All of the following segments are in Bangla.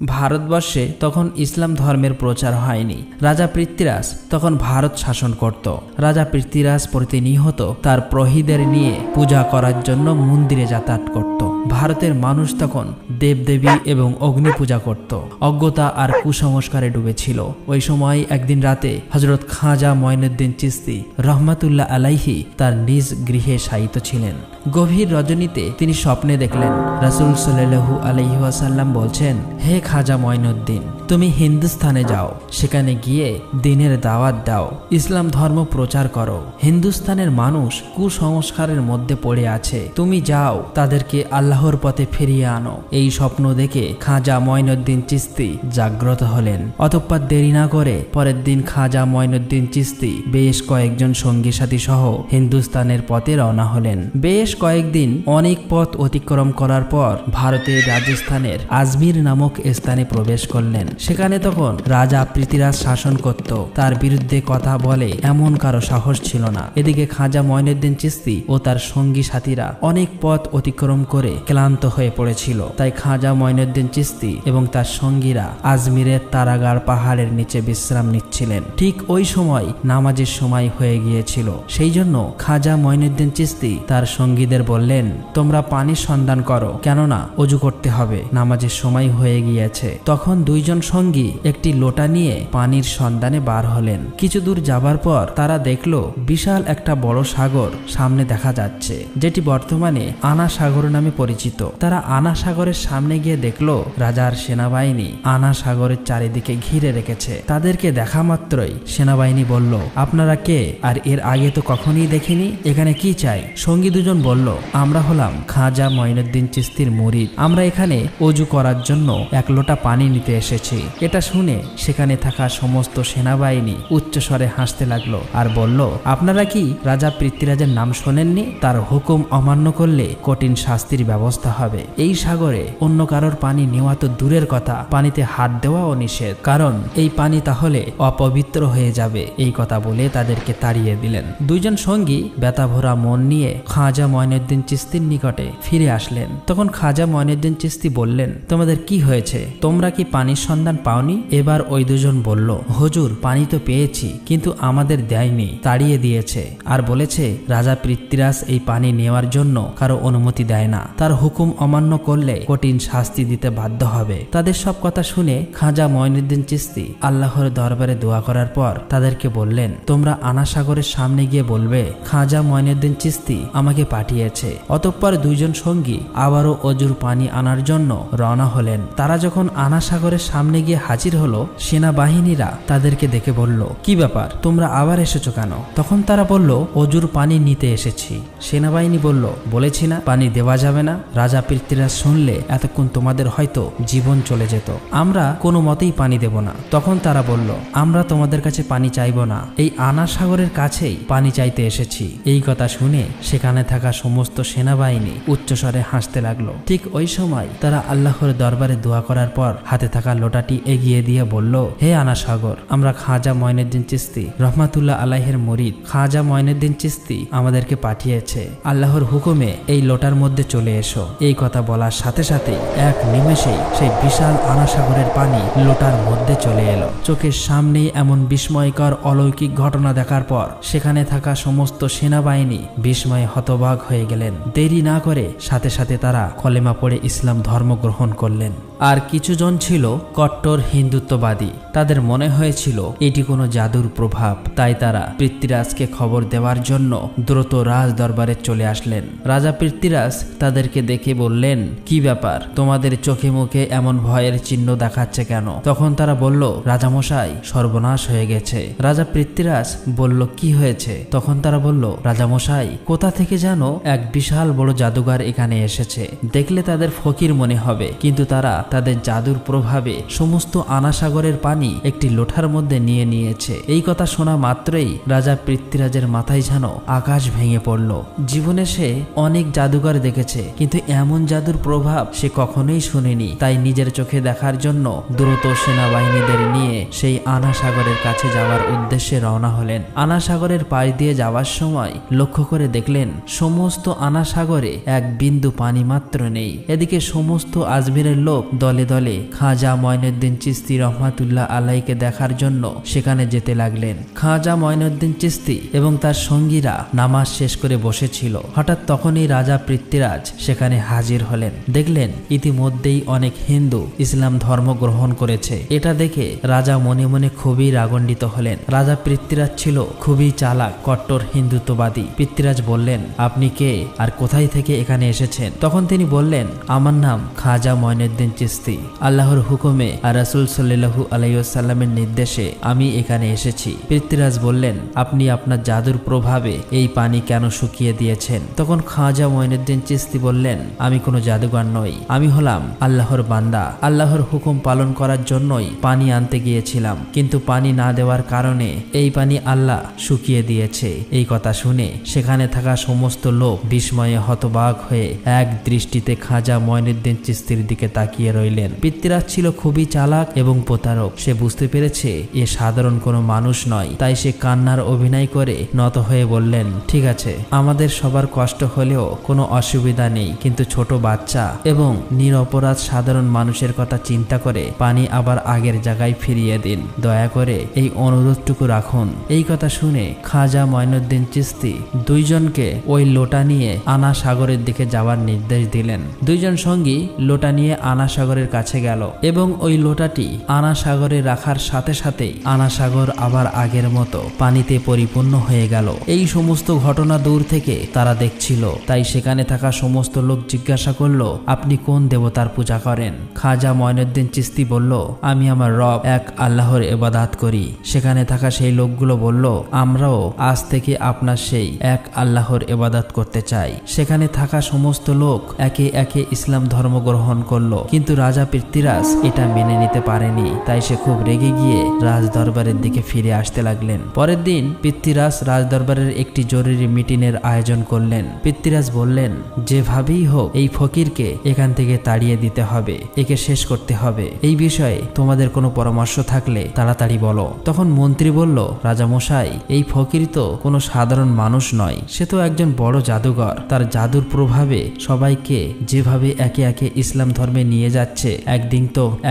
ভারতবর্ষে তখন ইসলাম ধর্মের প্রচার হয়নি। রাজা পৃথ্বীরাজ তখন ভারত শাসন করত। রাজা পৃথ্বীরাজ প্রতিনিয়ত তার প্রহরীদের নিয়ে পূজা করার জন্য মন্দিরে যাতায়াত করত। ভারতের মানুষ তখন দেবদেবী এবং অগ্নি পূজা করত, অজ্ঞতা আর কুসংস্কারে ডুবেছিল। ওই সময় একদিন রাতে হযরত খাজা মঈনুদ্দিন চিশতি রহমাতুল্লাহ আলাইহি তার নিজ গৃহে শায়িত ছিলেন। গভীর রজনীতে তিনি স্বপ্নে দেখলেন রাসূল সাল্লাল্লাহু আলাইহি ওয়াসাল্লাম বলছেন, হে খাজা মঈনুদ্দিন, তুমি হিন্দুস্তানে যাও, সেখানে গিয়ে দ্বীনের দাওয়াত দাও, ইসলাম ধর্ম প্রচার করো। হিন্দুস্তানের মানুষ কুসংস্কারের মধ্যে পড়ে আছে, তুমি যাও, তাদেরকে আল্লাহর পথে ফিরিয়ে আনো। এই স্বপ্ন দেখে খাজা মঈনুদ্দিন চিশতি জাগ্রত হলেন। অতঃপর দেরি না করে পরের দিন খাজা মঈনুদ্দিন চিশতি বেশ কয়েকজন সঙ্গী সাথী সহ হিন্দুস্তানের পথে রওনা হলেন। বেশ কয়েকদিন অনেক পথ অতিক্রম করার পর ভারতের রাজস্থানের আজমির নামক স্থানে প্রবেশ করলেন। সেখানে তখন রাজা পৃথ্বীরাজ শাসন করত। তার বিরুদ্ধে কথা বলে এমন কারো সাহস ছিল না। এদিকে খাজা মঈনুদ্দিন চিশতি ও তার সঙ্গী সাথীরা অনেক পথ অতিক্রম করে ক্লান্ত হয়ে পড়েছিল। তাই খাজা মঈনুদ্দিন চিশতি এবং তার সঙ্গীরা আজমিরের তারাগাড় পাহাড়ের নিচে বিশ্রাম নিচ্ছিলেন। ঠিক ওই সময় নামাজের সময় হয়ে গিয়েছিল। সেই জন্য খাজা মঈনুদ্দিন চিশতি তার সঙ্গীদের বললেন, তোমরা পানির সন্ধান করো, কেননা অজু করতে হবে, নামাজের সময় হয়ে গিয়েছে। তখন দুইজন সঙ্গী একটি লোটা নিয়ে পানির সন্ধানে বার হলেন। কিছু দূর যাবার পর তারা দেখল বিশাল একটা বড় সাগর সামনে দেখা যাচ্ছে, যেটি বর্তমানে আনা সাগর নামে পরিচিত। তারা আনা সাগরের সামনে গিয়ে দেখল রাজার সেনাবাহিনী আনা সাগরের চারিদিকে ঘিরে রেখেছে। তাদেরকে দেখা মাত্রই সেনাবাহিনী বলল, আপনারা কে, আর এর আগে তো কখনই দেখিনি, এখানে কি চাই? সঙ্গী দুজন বলল, আমরা হলাম খাজা মঈনুদ্দিন চিশতির মুরিদ, আমরা এখানে অজু করার জন্য এক লোটা পানি নিতে এসেছি। এটা শুনে সেখানে থাকা সমস্ত সেনাবাহিনী উচ্চস্বরে হাসতে লাগলো আর বলল, আপনারা কি রাজা পৃথ্বীরাজের নাম শোনেননি? তার হুকুম অমান্য করলে কঠিন শাস্তির ব্যবস্থা হবে। এই সাগরে অন্য কারোর পানি নেওয়া তো দূরের কথা, পানিতে হাত দেওয়াও নিষেধ, কারণ এই পানি তাহলে অপবিত্র হয়ে যাবে। এই কথা বলে তাদেরকে তাড়িয়ে দিলেন। দুইজন সঙ্গী ব্যথাভরা মন নিয়ে খাজা মঈনুদ্দিন চিশতির নিকটে ফিরে আসলেন। তখন খাজা মঈনুদ্দিন চিশতি বললেন, তোমাদের কি হয়েছে? তোমরা কি পানির সন্ধান পাওনি? এবার ওই দুজন বলল, হুজুর, পানি তো পেয়েছি, কিন্তু আমাদের দেয়নি, তাড়িয়ে দিয়েছে, আর বলেছে রাজা পৃথ্বীরাজ এই পানি নেওয়ার জন্য কারো অনুমতি দেয় না, তার হুকুম অমান্য করলে কঠিন শাস্তি দিতে বাধ্য হবে। তাদের সব কথা শুনে খাজা মঈনুদ্দিন চিশতি আল্লাহর দরবারে দোয়া করার পর তাদেরকে বললেন, তোমরা আনা সাগরের সামনে গিয়ে বলবে খাজা মঈনুদ্দিন চিশতি আমাকে পাঠিয়েছে। অতঃপর দুইজন সঙ্গী আবারও অজুর পানি আনার জন্য রওনা হলেন। তারা যখন আনা সাগরের সামনে গিয়ে হাজির হলো, সেনাবাহিনীরা তাদেরকে দেখে বলল, কি ব্যাপার, তোমরা আবার এসেছো কেন? তখন তারা বলল, অজুর পানি নিতে এসেছি। সেনাবাহিনী বলল, বলেছি না পানি দেওয়া যাবে না? রাজা পৃথ্বীরাজ শুনলে এতক্ষণ তোমাদের হয়তো জীবন চলে যেত, আমরা কোনো মতেই পানি দেব না। তখন তারা বলল, আমরা তোমাদের কাছে পানি চাইব না, এই আনা সাগরের কাছেই পানি চাইতে এসেছি। এই কথা শুনে সেখানে থাকা সমস্ত সেনাবাহিনী উচ্চস্বরে হাসতে লাগলো। ঠিক ওই সময় তারা আল্লাহর দরবারে দোয়া করার পর হাতে থাকা লোটাটি এগিয়ে দিয়ে বলল, হে আনা সাগর, আমরা খাজা মঈনুদ্দিন চিশতি রহমাতুল্লাহ আলাইহির মুরিদ, খাজা মঈনুদ্দিন চিশতি আমাদেরকে পাঠিয়েছে, আল্লাহর হুকুমে এই লোটার মধ্যে চলে এসো। এই কথা বলার সাথে সাথে এক নিমেষেই সেই বিশাল আনা সাগরের পানি লোটার মধ্যে চলে এলো। চোখের সামনেই এমন বিস্ময়কর অলৌকিক ঘটনা দেখার পর সেখানে থাকা সমস্ত সেনাবাহিনী বিস্ময়ে হতবাক হয়ে গেলেন। দেরি না করে সাথে সাথে তারা কলেমা পড়ে ইসলাম ধর্ম গ্রহণ করলেন। আর কিছুজন ছিল কট্টর হিন্দুত্ববাদী। তাদের মনে হয়েছিল এটি কোনো জাদুর প্রভাব, তাই তারা পৃথ্বীরাজকে খবর দেওয়ার জন্য দ্রুত রাজ দরবারে চলে আসলেন। রাজা পৃথ্বীরাজ তাদেরকে দেখে বললেন, কি ব্যাপার, তোমাদের চোখে মুখে এমন ভয়ের চিহ্ন দেখাচ্ছে কেন? তখন তারা বলল, রাজামশাই, সর্বনাশ হয়ে গেছে। রাজা পৃথ্বীরাজ বলল, কি হয়েছে? তখন তারা বলল, রাজামশাই, কোথা থেকে যেন এক বিশাল বড় জাদুঘর এখানে এসেছে, দেখলে তাদের ফকির মনে হবে, কিন্তু তারা তাদের জাদুর প্রভাবে সমস্ত আনাসাগরের পানি একটি লোটার মধ্যে নিয়ে নিয়েছে। এই কথা শোনা মাত্রই রাজা পৃথ্বীরাজের মাথায় যেন আকাশ ভেঙে পড়ল। জীবনে সে অনেক জাদুঘর দেখেছে, কিন্তু এমন জাদুর প্রভাব সে কখনোই শুনেনি। তাই নিজের চোখে দেখার জন্য দ্রুত সেনাবাহিনীদের নিয়ে সেই আনাসাগরের কাছে যাওয়ার উদ্দেশ্যে রওনা হলেন। আনাসাগরের পাশ দিয়ে যাওয়ার সময় লক্ষ্য করে দেখলেন সমস্ত আনাসাগরে এক বিন্দু পানি মাত্র নেই। এদিকে সমস্ত আজমিরের লোক দলে দলে খাজা মঈনুদ্দিন চিশতি রহমাতুল্লাহ আলাইকে দেখার জন্য সেখানে যেতে লাগলেন। খাজা মঈনুদ্দিন চিশতি এবং তার সঙ্গীরা নামাজ শেষ করে বসেছিল। হঠাৎ তখনই রাজা পৃথ্বীরাজ সেখানে হাজির হলেন। দেখলেন ইতিমধ্যেই অনেক হিন্দু ইসলাম ধর্ম গ্রহণ করেছে। এটা দেখে রাজা মনে মনে খুবই রাগান্বিত হলেন। রাজা পৃথ্বীরাজ ছিল খুবই চালাক, কট্টর হিন্দুত্ববাদী। পৃথ্বীরাজ বললেন, আপনি কে আর কোথায় থেকে এখানে এসেছেন? তখন তিনি বললেন, আমার নাম খাজা মঈনুদ্দিন চিশতি। আল্লাহর হুকুমে আর রাসূল সাল্লাল্লাহু আলাইহি ওয়াসাল্লামের নির্দেশে আমি এখানে এসেছি। পৃথ্বীরাজ বললেন, আপনি আপনার জাদুর প্রভাবে এই পানি কেন শুকিয়ে দিয়েছেন? তখন খাজা মঈনুদ্দিন চিশতি বললেন, আমি কোনো জাদুকর নই, আমি হলাম আল্লাহর বান্দা। আল্লাহর হুকুম পালন করার জন্যই পানি আনতে গিয়েছিলাম, কিন্তু পানি না দেওয়ার কারণে এই পানি আল্লাহ শুকিয়ে দিয়েছে। এই কথা শুনে সেখানে থাকা সমস্ত লোক বিস্ময়ে হতবাক হয়ে এক দৃষ্টিতে খাজা মঈনুদ্দিন চিশতির দিকে তাকিয়ে রইলেন। পৃথ্বীরাজ ছিল খুবই চালাক এবং প্রতারক। সে বুঝতে পেরেছে এ সাধারণ কোনো মানুষ নয়। তাই সে কান্নার অভিনয় করে নত হয়ে বললেন, ঠিক আছে, আমাদের সবার কষ্ট হলেও কোনো অসুবিধা নেই, কিন্তু ছোট বাচ্চা এবং নিরপরাধ সাধারণ মানুষের কথা চিন্তা করে পানি আবার আগের জায়গায় ফিরিয়ে দিন। দয়া করে এই অনুরোধটুকু রাখুন। এই কথা শুনে খাজা মঈনুদ্দিন চিশতি দুইজনকে ওই লোটা নিয়ে আনা সাগরের দিকে যাওয়ার নির্দেশ দিলেন। দুইজন সঙ্গী লোটা নিয়ে আনা সাগরের কাছে গেল এবং ওই লোটাটি আনা সাগরে রাখার সাথে সাথেই আনা সাগর আবার আগের মতো পানিতে পরিপূর্ণ হয়ে গেল। এই সমস্ত ঘটনা দূর থেকে তারা দেখছিল। তাই সেখানে থাকা সমস্ত লোক জিজ্ঞাসা করলো, আপনি কোন দেবতার পূজা করেন? খাজা মঈনুদ্দিন চিশতি বলল, আমি আমার রব এক আল্লাহর ইবাদত করি। সেখানে থাকা সেই লোকগুলো বলল, আমরাও আজ থেকে আপনার সেই এক আল্লাহর ইবাদত করতে চাই। সেখানে থাকা সমস্ত লোক একে একে ইসলাম ধর্ম গ্রহণ করলো, কিন্তু রাজা পৃথ্বীরাজ এটা মেনে নিতে পারেনি। তাই সে খুব রেগে গিয়ে রাজ দরবারের দিকে ফিরে আসতে লাগলেন। পরের দিন পৃথ্বীরাজ রাজ দরবারের একটি জরুরি মিটিংয়ের আয়োজন করলেন। পৃথ্বীরাজ বললেন, যেভাবেই হোক এই ফকিরকে এখান থেকে তাড়িয়ে দিতে হবে, একে শেষ করতে হবে। এই বিষয়ে তোমাদের কোনো পরামর্শ থাকলে তাড়াতাড়ি বলো। তখন মন্ত্রী বলল, রাজা মশাই, এই ফকির তো কোনো সাধারণ মানুষ নয়, সে তো একজন বড় জাদুঘর। তার জাদুর প্রভাবে সবাইকে যেভাবে একে একে ইসলাম ধর্মে নিয়ে যাচ্ছে,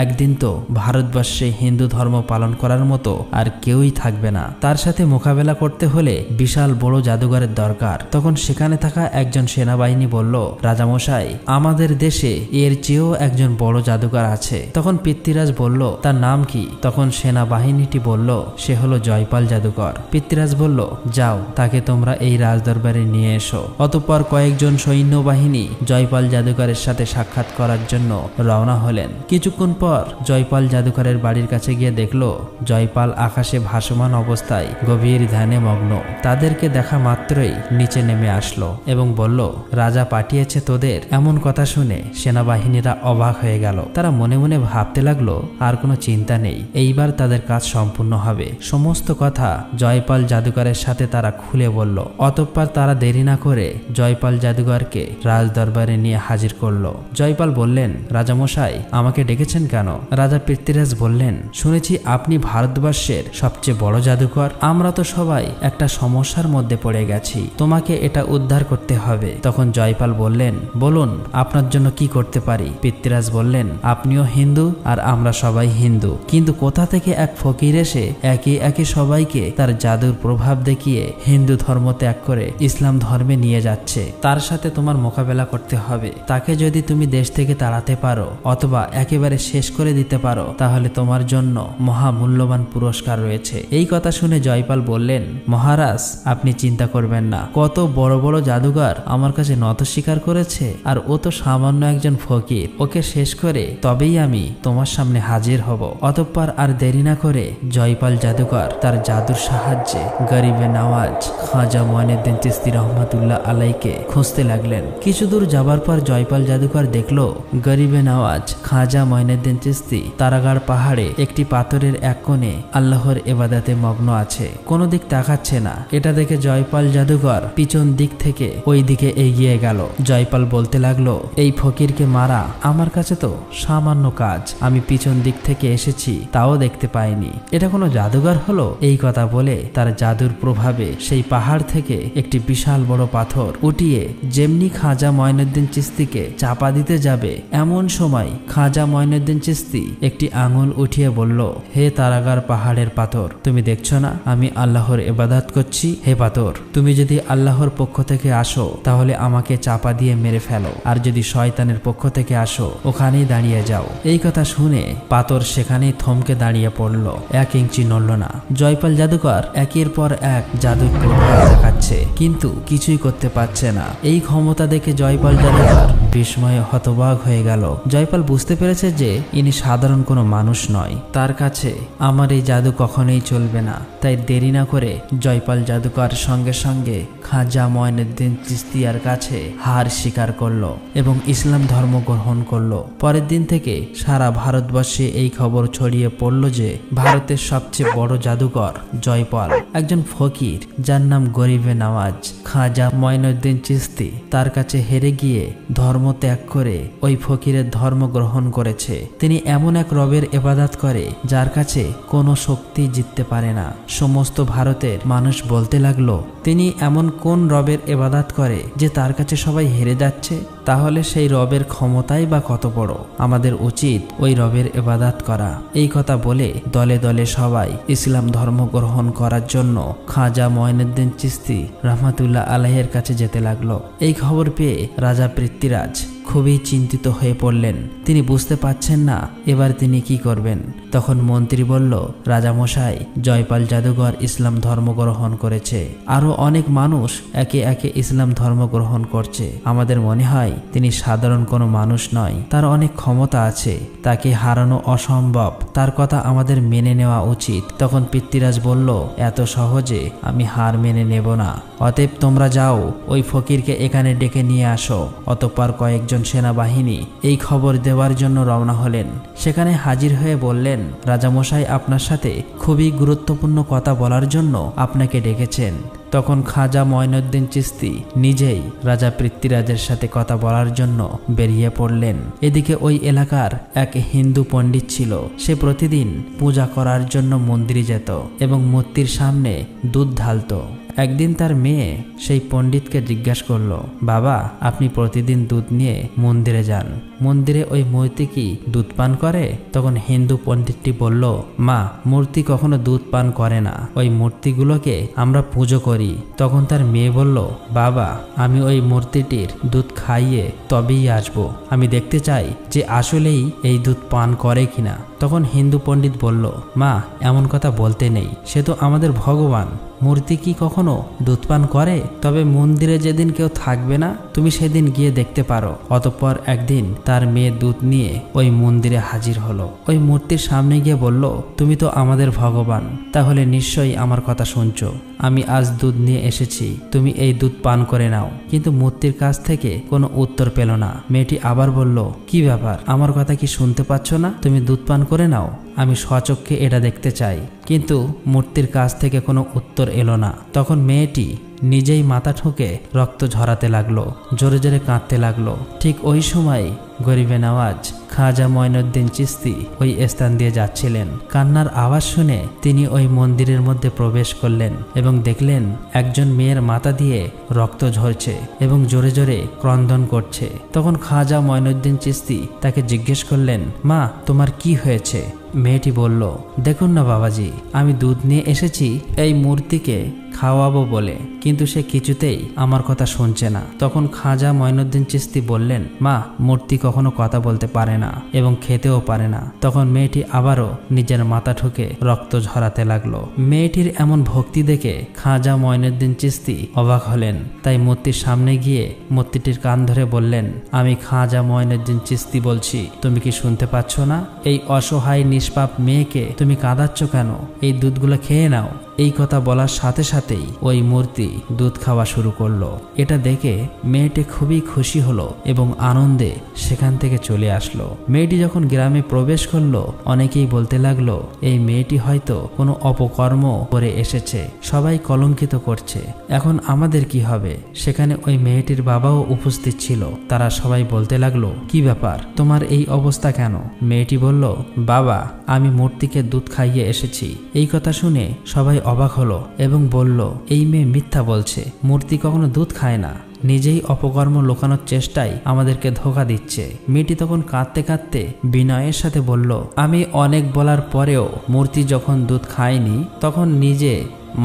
একদিন তো ভারতবর্ষে হিন্দু ধর্ম পালন করার মতো আর কেউই থাকবে না। তার সাথে মোকাবেলা করতে হলে বিশাল বড় জাদুঘরের দরকার। তখন সেখানে থাকা একজন সেনাবাহিনী বলল, রাজামশাই, আমাদের দেশে এর চেয়েও একজন বড় জাদুঘর আছে। তখন পৃথ্বীরাজ বলল, তার নাম কি? তখন সেনাবাহিনীটি বলল, সে হলো জয়পাল জাদুকর। পৃথ্বীরাজ বলল, যাও, তাকে তোমরা এই রাজদরবারে নিয়ে এসো। অতঃপর কয়েকজন সৈন্যবাহিনী জয়পাল জাদুকরের সাথে সাক্ষাৎ করার জন্য রওনা হলেন। কিছুক্ষণ পর জয়পাল জাদুকরের বাড়ির কাছে গিয়ে দেখল জয়পাল আকাশে ভাসমান অবস্থায় গভীর ধ্যানে মগ্ন। তাদেরকে দেখা মাত্রই নিচে নেমে আসলো এবং বলল, রাজা পাঠিয়েছে তোদের। এমন কথা শুনে সেনাবাহিনীরা অবাক হয়ে গেল। তারা মনে মনে ভাবতে লাগলো, আর কোনো চিন্তা নেই, এইবার তাদের কাজ সম্পূর্ণ হবে। সমস্ত কথা জয়পাল জাদুকরের সাথে তারা খুলে বলল। অতঃপর তারা দেরি না করে জয়পাল জাদুকরকে রাজ দরবারে নিয়ে হাজির করলো। জয়পাল বললেন, রাজামশাই, আমাকে ডেকেছেন কেন? রাজা পৃথ্বীরাজ বললেন, শুনেছি আপনি ভারতবর্ষের সবচেয়ে বড় জাদুকর। আমরা তো সবাই একটা সমস্যার মধ্যে পড়ে গেছি, তোমাকে এটা উদ্ধার করতে হবে। তখন জয়পাল বললেন, বলুন, আপনার জন্য কি করতে পারি? পৃথ্বীরাজ বললেন, আপনিও হিন্দু আর আমরা সবাই হিন্দু, কিন্তু কোথা থেকে এক ফকির এসে একে একে সবাইকে তার জাদুর প্রভাব দেখিয়ে হিন্দু ধর্ম ত্যাগ করে ইসলাম ধর্মে নিয়ে যাচ্ছে। তার সাথে তোমার মোকাবেলা করতে হবে। তাকে যদি তুমি দেশ থেকে তাড়াতে পারো অথবা একেবারে শেষ করে দিতে পারো, তাহলে তোমার জন্য মহামূল্যবান পুরস্কার রয়েছে। এই কথা শুনে জয়পাল বললেন, মহারাজ, আপনি চিন্তা করবেন না। কত বড় বড় জাদুঘর আমার কাছে নত স্বীকার করেছে, আর ও তো সামান্য একজন ফকির। ওকে শেষ করে তবেই আমি তোমার সামনে হাজির হব। অতঃপর আর দেরি না করে জয়পাল জাদুকর তার জাদুর সাহায্যে গরিবে নওয়াজ খাজা মঈনুদ্দিন চিশতি রহমাতুল্লাহ আলাইকে খুঁজতে লাগলেন। কিছু দূর যাবার পর জয়পাল জাদুকর দেখলো গরিবে নওয়াজ খাজা মঈনুদ্দিন চিশতি চিস্তি তারাগাড় পাহাড়ে একটি পাথরের এক কোণে আল্লাহর ইবাদতে মগ্ন আছে, কোনো দিক তাকাচ্ছে না। এটা দেখে জয়পাল জাদুঘর পিছন দিক থেকে ওই দিকে এগিয়ে গেল। জয়পাল বলতে লাগলো, এই ফকিরকে মারা আমার কাছে তো সামান্য কাজ, আমি পিছন দিক থেকে এসেছি তাও দেখতে পাইনি, এটা কোনো জাদুঘর হলো? এই কথা বলে তার জাদুর প্রভাবে সেই পাহাড় থেকে একটি বিশাল বড় পাথর উঠিয়ে যেমনি খাজা মঈনুদ্দিন চিস্তিকে চাপা দিতে যাবে, এমন সময় খাজা মঈনুদ্দিন চিস্তি একটি আঙুল উঠিয়ে বলল, হে তারাগার পাহাড়ের পাথর, তুমি দেখছো না আমি আল্লাহর ইবাদত করছি? হে পাথর, তুমি যদি আল্লাহর পক্ষ থেকে আসো তাহলে আমাকে চাপা দিয়ে মেরে ফেলো, আর যদি শয়তানের পক্ষ থেকে আসো ওখানেই দাঁড়িয়ে যাও। এই কথা শুনে পাথর সেখানেই থমকে দাঁড়িয়ে পড়ল, 1 ইঞ্চি নড়ল না। জয়পাল জাদুকর একের পর এক জাদুর প্রভাব দেখাচ্ছে কিন্তু কিছুই করতে পারছে না। এই ক্ষমতা দেখে জয়পাল জাদুকর বিস্ময়ে হতবাক হয়ে গেল। জয়পাল বুঝতে পেরেছে যে ইনি সাধারণ কোনো মানুষ নয়, তার কাছে আমার এই জাদু কখনোই চলবে না। তাই দেরি না করে জয়পাল জাদুকর সঙ্গে সঙ্গে খাজা মঈনুদ্দিন চিস্তিয়ার কাছে হার স্বীকার করলো এবং ইসলাম ধর্ম গ্রহণ করলো। পরের দিন থেকে সারা ভারতবর্ষে এই খবর ছড়িয়ে পড়ল যে ভারতের সবচেয়ে বড় জাদুকর জয়পাল একজন ফকির, যার নাম গরিবে নওয়াজ খাজা মঈনুদ্দিন চিস্তি, তার কাছে হেরে গিয়ে ধর্ম ত্যাগ করে ওই ফকিরের ধর্ম গ্রহণ করেছে। তিনি এমন এক রবের ইবাদত করে যার কাছে কোনো শক্তি জিততে পারে না। সমস্ত ভারতের মানুষ বলতে লাগলো, তিনি এমন কোন রবের ইবাদত করে যে তার কাছে সবাই হেরে যাচ্ছে? তাহলে সেই রবের ক্ষমতাই বা কত বড়, আমাদের উচিত ওই রবের ইবাদত করা। এই কথা বলে দলে দলে সবাই ইসলাম ধর্ম গ্রহণ করার জন্য খাজা মঈনুদ্দিন চিস্তি রহমাতুল্লাহ আলাইহির কাছে যেতে লাগলো। এই খবর পেয়ে রাজা পৃথ্বীরাজ খুবই চিন্তিত হয়ে পড়লেন। তিনি বুঝতে পারছেন না এবার তিনি কি করবেন। তখন মন্ত্রী বলল, রাজামশাই, জয়পাল জাদুঘর ইসলাম ধর্ম গ্রহণ করেছে, আরো অনেক মানুষ একে একে ইসলাম ধর্ম গ্রহণ করছে। আমাদের মনে হয় তিনি সাধারণ কোনো মানুষ নয়, তার অনেক ক্ষমতা আছে, তাকে হারানো অসম্ভব, তার কথা আমাদের মেনে নেওয়া উচিত। তখন পৃথ্বীরাজ বলল, এত সহজে আমি হার মেনে নেব না, অতএব তোমরা যাও ওই ফকিরকে এখানে ডেকে নিয়ে আসো। অতঃপর কয়েকজন সেনাবাহিনী এই খবর দেওয়ার জন্য রওনা হলেন। সেখানে হাজির হয়ে বললেন, রাজামশাই আপনার সাথে খুবই গুরুত্বপূর্ণ কথা বলার জন্য আপনাকে ডেকেছেন। তখন খাজা মঈনুদ্দিন চিস্তি নিজেই রাজা পৃথ্বীরাজের সাথে কথা বলার জন্য বেরিয়ে পড়লেন। এদিকে ওই এলাকার এক হিন্দু পণ্ডিত ছিল, সে প্রতিদিন পূজা করার জন্য মন্দিরে যেত এবং মূর্তির সামনে দুধ ঢালতো। একদিন তার মেয়ে সেই পণ্ডিতকে জিজ্ঞাসা করলো, বাবা, আপনি প্রতিদিন দুধ নিয়ে মন্দিরে যান, মন্দিরে ওই মূর্তি কি দুধ পান করে? তখন হিন্দু পণ্ডিতটি বলল, মা, মূর্তি কখনো দুধ পান করে না, ওই মূর্তিগুলোকে আমরা পুজো করি। তখন তার মেয়ে বলল, বাবা, আমি ওই মূর্তিটির দুধ খাইয়ে তবেই আসবো, আমি দেখতে চাই যে আসলেই এই দুধ পান করে কিনা। তখন হিন্দু পণ্ডিত বলল, মা, এমন কথা বলতে নেই, সে তো আমাদের ভগবান, মূর্তি কি কখনো দুধ পান করে? তবে মন্দিরে যেদিন কেউ থাকবে না তুমি সেদিন গিয়ে দেখতে পারো। অতঃপর একদিন তার মেয়ে দুধ নিয়ে ওই মন্দিরে হাজির হলো। ওই মূর্তির সামনে গিয়ে বলল, তুমি তো আমাদের ভগবান, তাহলে নিশ্চয়ই আমার কথা শুনছো। আমি আজ দুধ নিয়ে এসেছি, তুমি এই দুধ পান করে নাও। কিন্তু মূর্তির কাছ থেকে কোনো উত্তর পেল না। মেয়েটি আবার বলল, কি ব্যাপার, আমার কথা কি শুনতে পাচ্ছ না? তুমি দুধ পান করে নাও, আমি স্বচক্ষে এটা দেখতে চাই। কিন্তু মূর্তির কাছ থেকে কোনো উত্তর এলো না। তখন মেয়েটি নিজেই মাথা ঠুকে রক্ত ঝরাতে লাগলো, জোরে জোরে কাঁদতে লাগলো। ঠিক ওই সময় গরিবে নওয়াজ খাজা মঈনুদ্দিন চিস্তি ওই স্থান দিয়ে যাচ্ছিলেন। কান্নার আওয়াজ শুনে তিনি ওই মন্দিরের মধ্যে প্রবেশ করলেন এবং দেখলেন একজন মেয়ের মাথা দিয়ে রক্ত ঝরছে এবং জোরে জোরে ক্রন্দন করছে। তখন খাজা মঈনুদ্দিন চিস্তি তাকে জিজ্ঞেস করলেন, মা, তোমার কি হয়েছে? মেয়েটি বলল, দেখুন না বাবাজি, আমি দুধ নিয়ে এসেছি এই মূর্তিকে খাওয়াবো বলে, কিন্তু সে কিছুতেই আমার কথা শুনছে না। তখন খাজা মঈনুদ্দিন চিস্তি বললেন, মা, মূর্তি কখনো কথা বলতে পারে না এবং খেতেও পারে না। তখন মেয়েটি আবারও নিজের মাথা ঠুকে রক্ত ঝরাতে লাগলো। মেয়েটির এমন ভক্তি দেখে খাজা মঈনুদ্দিন চিস্তি অবাক হলেন। তাই মূর্তির সামনে গিয়ে মূর্তিটির কান ধরে বললেন, আমি খাজা মঈনুদ্দিন চিস্তি বলছি, তুমি কি শুনতে পাচ্ছ না? এই অসহায় নিষ্পাপ মেয়েকে তুমি কাঁদাচ্ছ কেন? এই দুধগুলো খেয়ে নাও। এই কথা বলার সাথে সাথেই ওই মূর্তি দুধ খাওয়া শুরু করলো। এটা দেখে মেয়েটি খুবই খুশি হলো এবং আনন্দে সেখান থেকে চলে আসলো। মেয়েটি যখন গ্রামে প্রবেশ করলো, অনেকেই বলতে লাগলো এই মেয়েটি হয়তো কোনো অপকর্ম করে এসেছে, সবাই কলঙ্কিত করছে, এখন আমাদের কি হবে। সেখানে ওই মেয়েটির বাবাও উপস্থিত ছিল। তারা সবাই বলতে লাগলো কি ব্যাপার, তোমার এই অবস্থা কেন? মেয়েটি বলল, বাবা আমি মূর্তিকে দুধ খাইয়ে এসেছি। এই কথা শুনে সবাই অবাক হলো এবং বলল এই মেয়ে মিথ্যা বলছে, মূর্তি কখনো দুধ খায় না, নিজেই অপকর্ম লুকানোর চেষ্টায় আমাদেরকে ধোঁকা দিচ্ছে। মেয়েটি তখন কাঁদতে কাঁদতে বিনয়ের সাথে বলল, আমি অনেক বলার পরেও মূর্তি যখন দুধ খায়নি তখন নিজে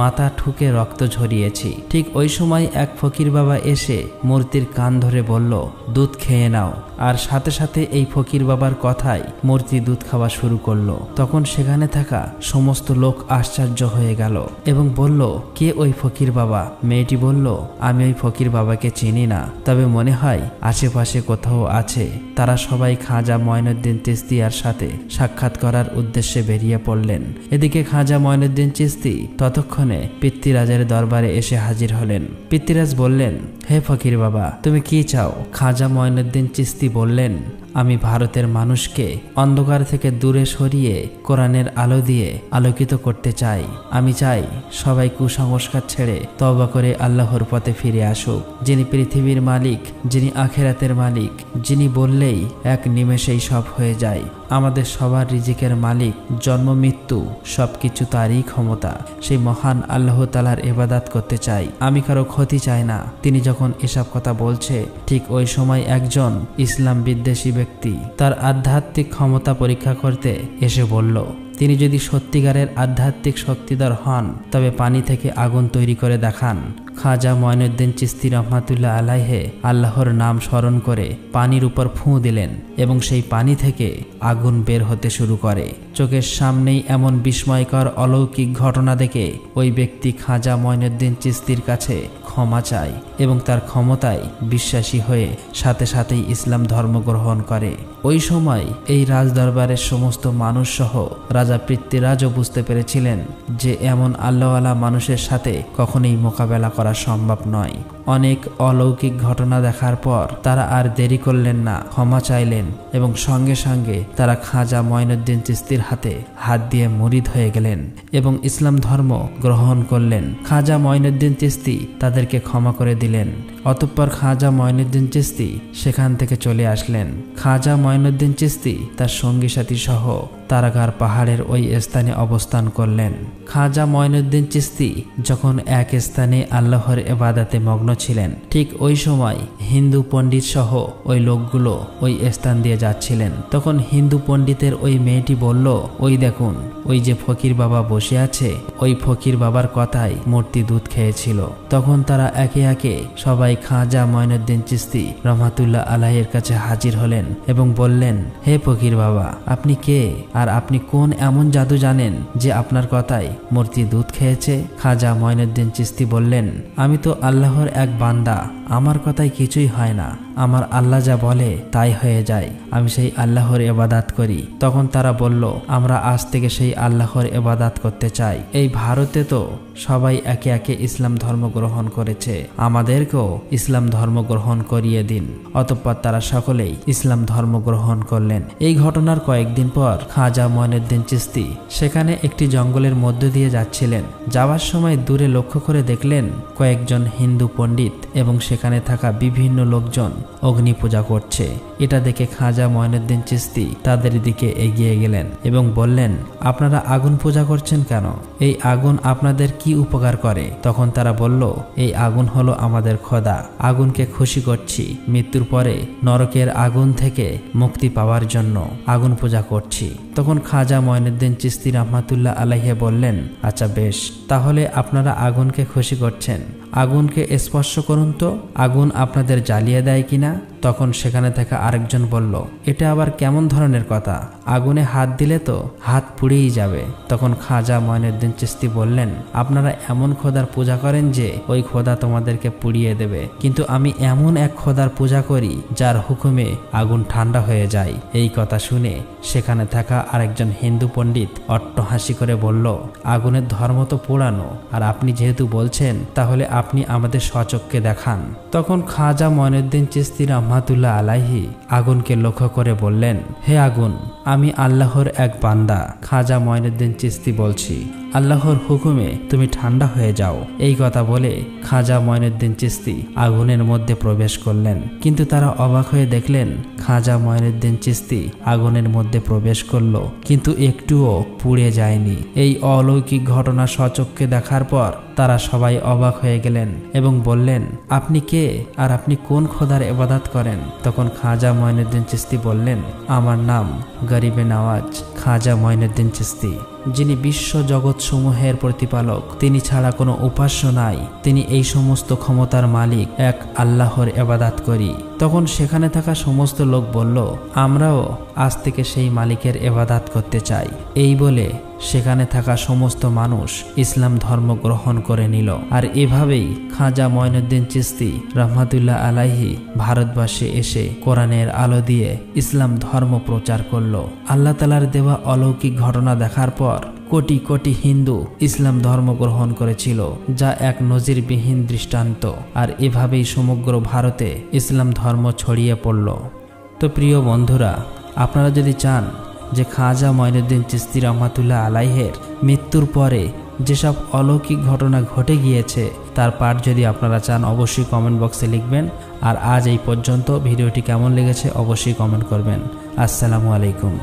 মাথা ঠুকে রক্ত ঝরিয়েছি। ঠিক ওই সময় এক ফকির বাবা এসে মূর্তির কান ধরে বলল দুধ খেয়ে নাও, আর সাথে সাথে এই ফকির বাবার কথায় মূর্তি দুধ খাওয়া শুরু করলো। তখন সেখানে থাকা সমস্ত লোক আশ্চর্য হয়ে গেল এবং বলল কে ওই ফকির বাবা? মেয়েটি বলল, আমি ওই ফকির বাবাকে চিনি না, তবে মনে হয় আশেপাশে কোথাও আছে। তারা সবাই খাজা মঈনুদ্দিন চিশতিয়ার সাথে সাক্ষাৎ করার উদ্দেশ্যে বেরিয়ে পড়লেন। এদিকে খাজা মঈনুদ্দিন চিশতি ততক্ষণে পৃথ্বীরাজের দরবারে এসে হাজির হলেন। পৃথ্বীরাজ বললেন, হে ফকির বাবা তুমি কি চাও? খাজা মঈনুদ্দিন চিশতি বললেন, আমি ভারতের মানুষকে অন্ধকার থেকে দূরে সরিয়ে কোরআনের আলো দিয়ে আলোকিত করতে চাই। আমি চাই সবাই কুসংস্কার ছেড়ে তওবা করে আল্লাহর পথে ফিরে আসুক, যিনি পৃথিবীর মালিক, যিনি আখিরাতের মালিক, যিনি বললেই এক নিমেষেই সব হয়ে যায়। আমাদের সবার রিজিকের মালিক, জন্ম মৃত্যু সবকিছু তারই ক্ষমতা। সেই মহান আল্লাহ তাআলার ইবাদত করতে চাই, আমি কারো ক্ষতি চাই না। তিনি যখন এসব কথা বলছে ঠিক ওই সময় একজন ইসলাম বিদ্বেষী ব্যক্তি তার আধ্যাত্মিক ক্ষমতা পরীক্ষা করতে এসে বলল, তিনি যদি সত্যিকারের আধ্যাত্মিক শক্তিধর হন তবে পানি থেকে আগুন তৈরি করে দেখান। খাজা মঈনুদ্দিন চিশতি রহমাতুল্লাহ আলাইহে আল্লাহর নাম স্মরণ করে পানির উপর ফুঁ দিলেন এবং সেই পানি থেকে আগুন বের হতে শুরু করে। চোখের সামনেই এমন বিস্ময়কর অলৌকিক ঘটনা দেখে ওই ব্যক্তি খাজা মঈনুদ্দিন চিশতির কাছে ক্ষমা চায় এবং তার ক্ষমতায় বিশ্বাসী হয়ে সাথে সাথেই ইসলাম ধর্ম গ্রহণ করে। ওই সময় এই রাজদরবারের সমস্ত মানুষ সহ রাজা পৃথ্বীরাজও বুঝতে পেরেছিলেন যে এমন আল্লাহওয়ালা মানুষের সাথে কখনোই মোকাবেলা করা সম্ভব নয়। অনেক অলৌকিক ঘটনা দেখার পর তারা আর দেরি করলেন না, ক্ষমা চাইলেন এবং সঙ্গে সঙ্গে তারা খাজা মঈনুদ্দিন চিশতির হাতে হাত দিয়ে মুরিদ হয়ে গেলেন এবং ইসলাম ধর্ম গ্রহণ করলেন। খাজা মঈনুদ্দিন চিশতি তাদেরকে ক্ষমা করে দিলেন। অতঃপর খাজা মঈনুদ্দিন চিশতি সেখান থেকে চলে আসলেন। খাজা মঈনুদ্দিন চিশতি তার সঙ্গী সাথী সহ তারাগার পাহাড়ের ওই স্থানে অবস্থান করলেন। খাজা মঈনুদ্দিন চিশতি যখন এক স্থানে আল্লাহর ইবাদতে মগ্ন ছিলেন, ঠিক ওই সময় হিন্দু পণ্ডিত সহ ওই লোকগুলো ওই স্থান দিয়ে যাচ্ছিলেন। তখন হিন্দু পণ্ডিতের ওই মেয়েটি বলল, ওই দেখুন ওই যে ফকির বাবা বসে আছে, ওই ফকির বাবার কথায় মূর্তি দুধ খেয়েছিল। তখন তারা একে একে সবাই খাজা মঈনুদ্দিন চিশতি রহমাতুল্লাহ আলাইহির কাছে হাজির হলেন এবং বললেন, হে ফকির বাবা আপনি কে, আর আপনি কোন এমন জাদু জানেন যে আপনার কথায় মূর্তি দুধ খেয়েছে? খাজা মঈনুদ্দিন চিশতি বললেন, আমি তো আল্লাহর এক বান্দা, আমার কথায় কিছুই হয় না, আমার আল্লাহ যা বলে তাই হয়ে যায়, আমি সেই আল্লাহর ইবাদত করি। তখন তারা বলল, আমরা আজ থেকে সেই আল্লাহর ইবাদত করতে চাই। এই ভারতে তো সবাই একে একে ইসলাম ধর্ম গ্রহণ করেছে, আমাদেরকেও ইসলাম ধর্ম গ্রহণ করিয়ে দিন। অতঃপর তারা সকলেই ইসলাম ধর্ম গ্রহণ করলেন। এই ঘটনার কয়েকদিন পর খাজা মঈনুদ্দিন চিশতি সেখানে একটি জঙ্গলের মধ্য দিয়ে যাচ্ছিলেন। যাওয়ার সময় দূরে লক্ষ্য করে দেখলেন কয়েকজন হিন্দু পণ্ডিত এবং সেখানে থাকা বিভিন্ন লোকজন অগ্নি পূজা করছে। এটা দেখে খাজা মঈনুদ্দিন চিশতি তাদের দিকে এগিয়ে গেলেন এবং বললেন, আপনারা আগুন পূজা করছেন কেন? এই আগুন আপনাদের কি উপকার করে? তখন তারা বলল, এই আগুন হলো আমাদের খোদা, আগুনকে খুশি করছি, মৃত্যুর পরে নরকের আগুন থেকে মুক্তি পাওয়ার জন্য আগুন পূজা করছি। তখন খাজা মঈনুদ্দিন চিশতি রহমাতুল্লাহ আলাইহি বললেন, আচ্ছা বেশ, তাহলে আপনারা আগুনকে খুশি করছেন, আগুনকে স্পর্শ করুন তো, আগুন আপনাদের জ্বালিয়ে দেয় কিনা। তখন সেখানে থাকা আরেকজন বলল, এটা আবার কেমন ধরনের কথা? আগুনে হাত দিলে তো হাত পুড়েই যাবে। তখন খাজা মঈনুদ্দিন চিশতি বললেন, আপনারা এমন খোদার পূজা করেন যে ওই খোদা তোমাদেরকে পুড়িয়ে দেবে, কিন্তু আমি এমন এক খোদার পূজা করি যার হুকুমে আগুন ঠান্ডা হয়ে যায়। এই কথা শুনে সেখানে থাকা আরেকজন হিন্দু পণ্ডিত অট্টহাসি করে বলল, আগুনের ধর্ম তো পোড়ানো, আর আপনি যেহেতু বলছেন তাহলে আপনি আমাদের স্বচক্ষে দেখান। তখন খাজা মঈনুদ্দিন চিশতি রাহমাতুল্লাহ আলাইহি আগুনকে লক্ষ্য করে বললেন, হে আগুন, আমি আল্লাহর এক বান্দা খাজা মঈনুদ্দিন চিশতি বলছি, আল্লাহর হুকুমে তুমি ঠান্ডা হয়ে যাও। এই কথা বলে খাজা মঈনুদ্দিন চিশতি আগুনের মধ্যে প্রবেশ করলেন, কিন্তু তারা অবাক হয়ে দেখলেন খাজা মঈনুদ্দিন চিশতি আগুনের মধ্যে প্রবেশ করল, কিন্তু একটুও পুড়ে যায়নি। এই অলৌকিক ঘটনা স্বচক্ষে দেখার পর তারা সবাই অবাক হয়ে গেলেন এবং বললেন, আপনি কে আর আপনি কোন খোদার ইবাদত করেন? তখন খাজা মঈনুদ্দিন চিশতি বললেন, আমার নাম গরিবে নওয়াজ খাজা মঈনুদ্দিন চিশতি, যিনি বিশ্ব জগৎ সমূহের প্রতিপালক, তিনি ছাড়া কোনো উপাস্য নাই, তিনি এই সমস্ত ক্ষমতার মালিক, এক আল্লাহর ইবাদত করি। তখন সেখানে থাকা সমস্ত লোক বলল, আমরাও আজ থেকে সেই মালিকের ইবাদত করতে চাই। এই বলে সেখানে থাকা সমস্ত মানুষ ইসলাম ধর্ম গ্রহণ করে নিল। আর এভাবেই খাজা মঈনুদ্দিন চিশতি রাহমাতুল্লাহ আলাইহি ভারতবর্ষে এসে কোরআনের আলো দিয়ে ইসলাম ধর্ম প্রচার করল। আল্লাহ তাআলার দেওয়া অলৌকিক ঘটনা দেখার পর কোটি কোটি হিন্দু ইসলাম ধর্ম গ্রহণ করেছিল, যা এক নজিরবিহীন দৃষ্টান্ত। আর এভাবেই সমগ্র ভারতে ইসলাম ধর্ম ছড়িয়ে পড়ল। তো প্রিয় বন্ধুরা, আপনারা যদি চান যে খাজা মঈনুদ্দিন চিশতি রাহমাতুল্লাহ আলাইহের মৃত্যুর পরে যেসব অলৌকিক ঘটনা ঘটে গিয়েছে তার পাঠ যদি আপনারা চান, অবশ্যই কমেন্ট বক্সে লিখবেন। আর আজ এই পর্যন্ত ভিডিওটি কেমন লেগেছে অবশ্যই কমেন্ট করবেন। আসসালামু আলাইকুম।